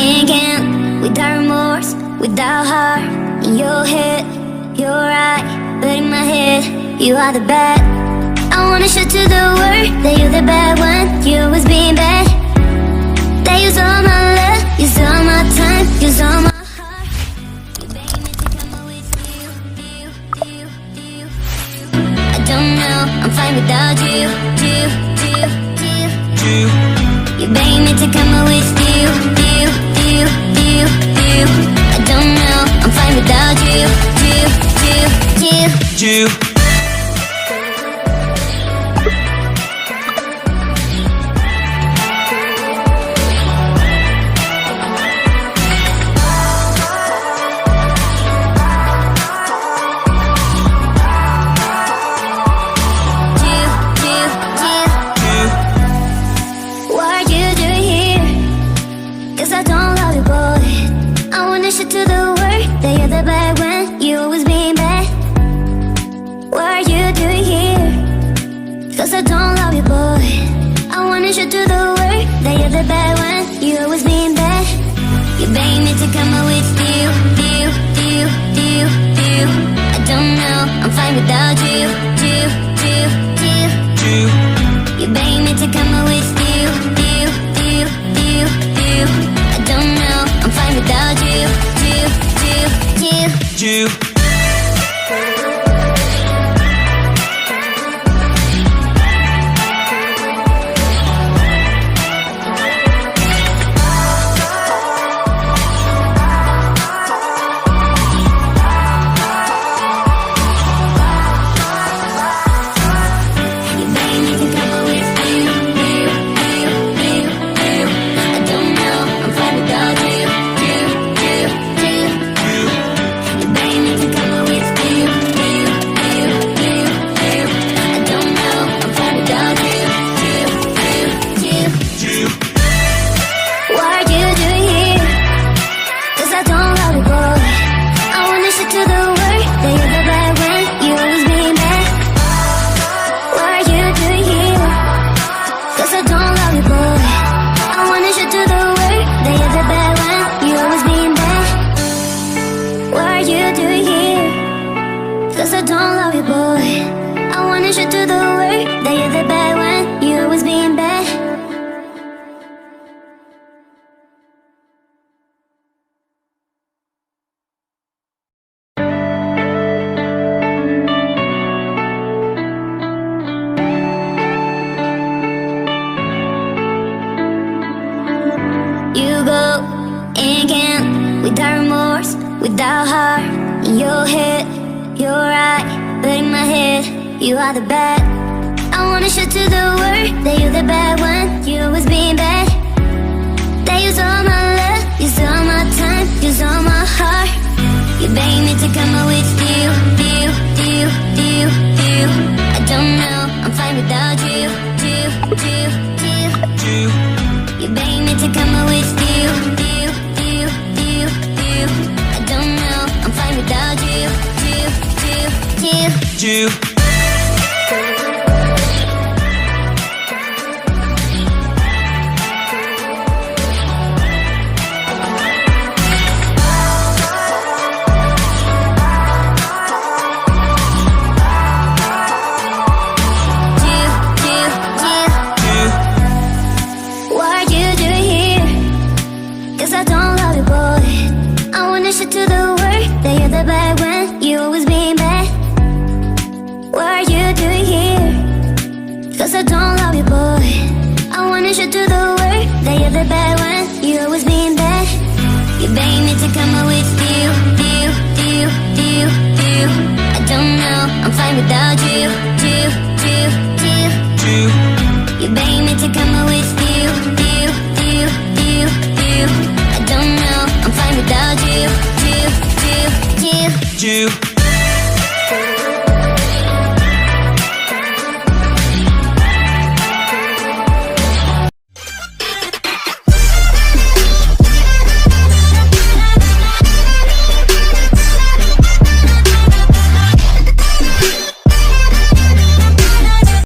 again, without remorse, without heart. In your head, you're right, but in my head, you are the bad. I wanna show to the world that you're the bad one. You always being bad. That use all my love, use all my time, use all my heart. You beg me to come out with you. I don't know, I'm fine without you. You beg me to come out with you. I don't know, I'm fine without you. To the world that you're the bad one. You always being bad. What are you doing here? Cause I don't love you, boy. I wanna show to the world that you're the bad one. You always being bad. You beg me to come out with you. I don't know, I'm fine without you. You beg me to come out with you. I don't know, I'm fine without you. Cause I don't love you, boy. I wanna show to the world that you're the bad one. You always being bad. You go again, without remorse, without heart. In your head, you're right, but in my head, you are the bad. I wanna show to the world that you're the bad one. You always being bad. That use all my love, use all my time, use all my heart. You beg me to come out with you. I don't know, I'm fine without you. You beg me to come out with you. I don't know, I'm fine without you. What are you doing here? Cause I don't love you, boy. I wanna show to the world that you're the bad one. You always being bad. What are you doing here? Cause I don't love you, boy. I wanna show to the world that you're the bad one. You always being bad. You beg me to come out with you. I don't know, I'm fine without you.